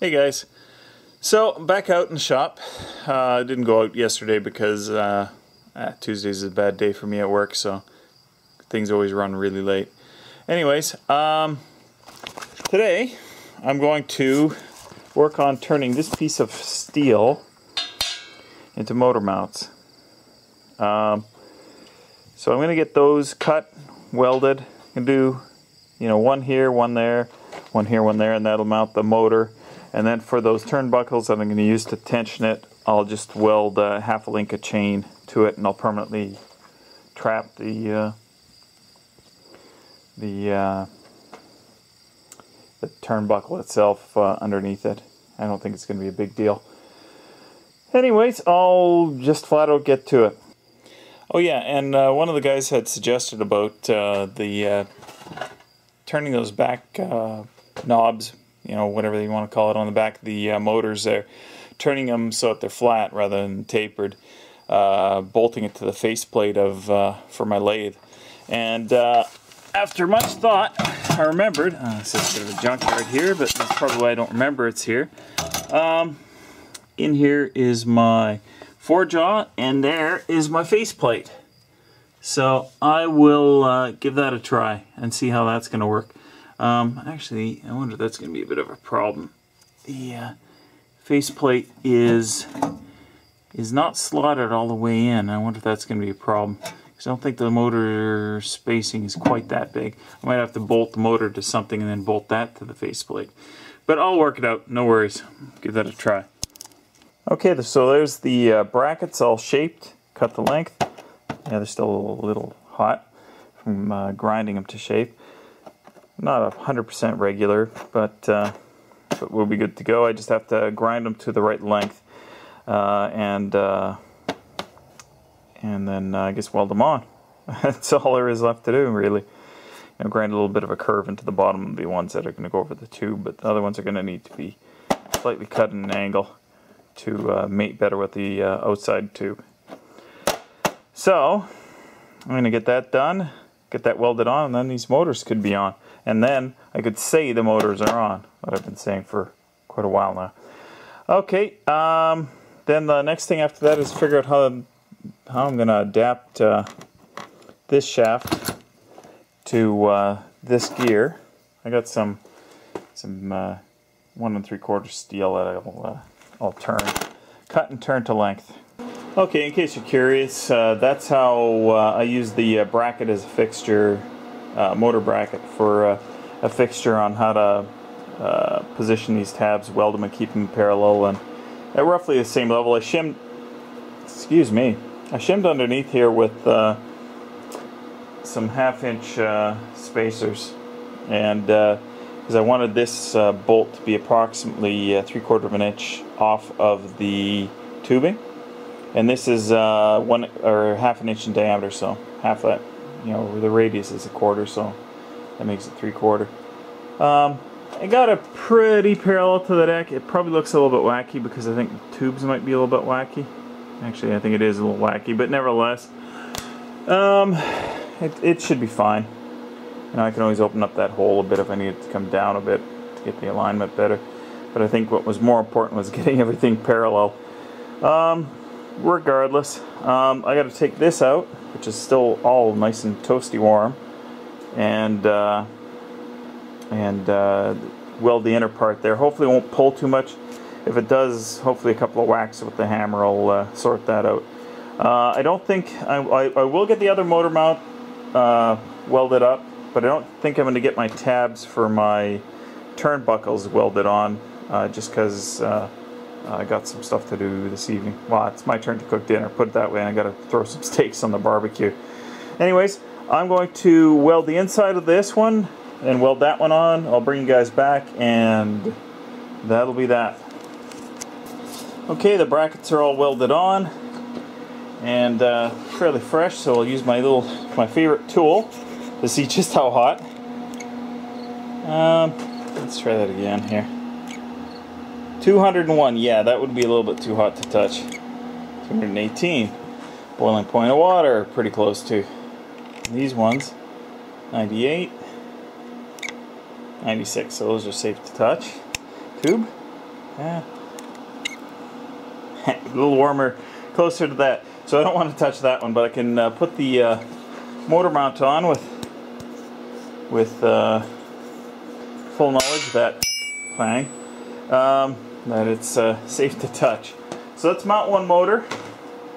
Hey guys, so I'm back out in the shop. I didn't go out yesterday because Tuesdays is a bad day for me at work, so things always run really late. Anyways, today I'm going to work on turning this piece of steel into motor mounts. So I'm going to get those cut, welded. I'm going to do, one here, one there, one here, one there, and that'll mount the motor. And then for those turnbuckles that I'm going to use to tension it, I'll just weld half a link of chain to it, and I'll permanently trap the turnbuckle itself underneath it. I don't think it's going to be a big deal. Anyways, I'll just flat out get to it. Oh yeah, and one of the guys had suggested about the turning those back knobs, whatever you want to call it, on the back of the motors there, turning them so that they're flat rather than tapered, bolting it to the faceplate for my lathe. And after much thought, I remembered, this is a bit of a junkyard here, but that's probably why I don't remember it's here. In here is my forejaw, and there is my faceplate. So I will give that a try and see how that's going to work. Actually, I wonder if that's going to be a bit of a problem. The faceplate is not slotted all the way in. I wonder if that's going to be a problem, because I don't think the motor spacing is quite that big. I might have to bolt the motor to something and then bolt that to the faceplate. But I'll work it out, no worries. Give that a try. Okay, so there's the brackets all shaped, cut the length. Yeah, they're still a little hot from grinding them to shape. Not 100% regular, but we'll be good to go. I just have to grind them to the right length, and then I guess weld them on. That's all there is left to do, really. Grind a little bit of a curve into the bottom of the ones that are going to go over the tube, but the other ones are going to need to be slightly cut at an angle to mate better with the outside tube. So I'm going to get that done, get that welded on, and then these motors could be on. And then I could say the motors are on, what I've been saying for quite a while now. Okay, then the next thing after that is figure out how I'm going to adapt this shaft to this gear. I got some 1 3/4 steel that I'll cut and turn to length. Okay, in case you're curious, that's how I use the bracket as a fixture, motor bracket for a fixture on how to position these tabs, weld them and keep them parallel and at roughly the same level. I shimmed underneath here with some 1/2-inch spacers, and because I wanted this bolt to be approximately 3/4 of an inch off of the tubing. And this is 1.5 inch in diameter, so half that, the radius is 1/4, so that makes it 3/4. I got it pretty parallel to the deck. It probably looks a little bit wacky because I think the tubes might be a little bit wacky. Actually, I think it is a little wacky, but nevertheless, it should be fine. I can always open up that hole a bit if I need it to come down a bit to get the alignment better. But I think what was more important was getting everything parallel. Regardless, I got to take this out, which is still all nice and toasty warm, and weld the inner part there. Hopefully it won't pull too much. If it does, hopefully a couple of whacks with the hammer will sort that out. I don't think I will get the other motor mount welded up, but I don't think I'm going to get my tabs for my turnbuckles welded on, just because I got some stuff to do this evening. Well, it's my turn to cook dinner, put it that way, and I got to throw some steaks on the barbecue. Anyways, I'm going to weld the inside of this one and weld that one on. I'll bring you guys back, and that'll be that. Okay, the brackets are all welded on and fairly fresh, so I'll use my favorite tool to see just how hot. Let's try that again here. 201, yeah, that would be a little bit too hot to touch. 218, boiling point of water, pretty close to. These ones, 98, 96, so those are safe to touch. Tube, a little warmer closer to that. So I don't want to touch that one, but I can put the motor mount on with full knowledge that that it's safe to touch. So let's mount one motor,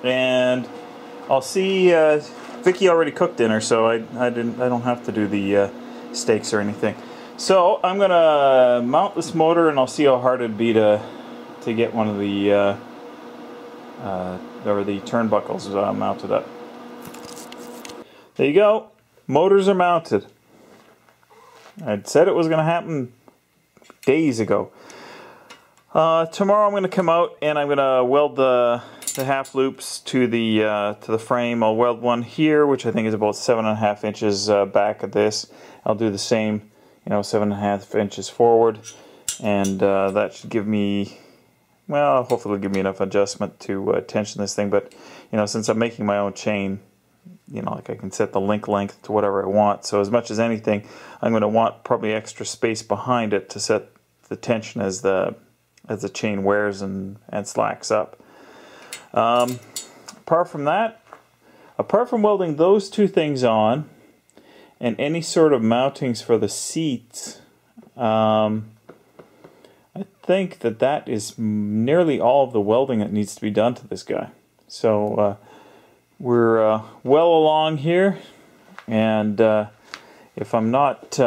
and I'll see. Vicky already cooked dinner, so I don't have to do the steaks or anything. So I'm gonna mount this motor, and I'll see how hard it'd be to get one of the or the turnbuckles mounted up. There you go. Motors are mounted. I'd said it was going to happen days ago. Tomorrow I'm going to come out and I'm going to weld the half loops to the frame. I'll weld one here, which I think is about 7.5 inches back of this. I'll do the same, 7.5 inches forward, and that should give me, well, hopefully it'll give me enough adjustment to tension this thing. But since I'm making my own chain, like I can set the link length to whatever I want. So as much as anything, I'm going to want probably extra space behind it to set the tension as the chain wears and slacks up. Apart from welding those two things on, and any sort of mountings for the seats, I think that is nearly all of the welding that needs to be done to this guy. So we're well along here, and if I'm not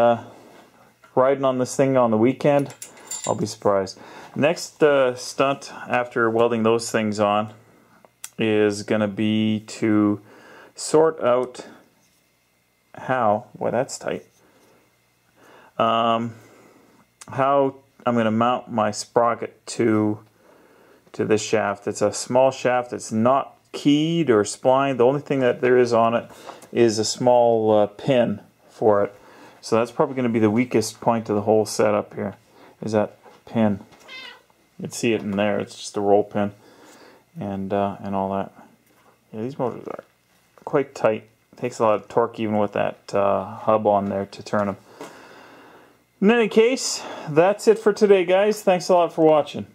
riding on this thing on the weekend, I'll be surprised. Next stunt after welding those things on is going to be to sort out how, boy, that's tight, how I'm going to mount my sprocket to this shaft. It's a small shaft. It's not keyed or splined. The only thing that there is on it is a small pin for it. So that's probably going to be the weakest point of the whole setup here, is that pin. You can see it in there. It's just a roll pin and all that. Yeah, these motors are quite tight. It takes a lot of torque even with that hub on there to turn them. In any case, that's it for today, guys. Thanks a lot for watching.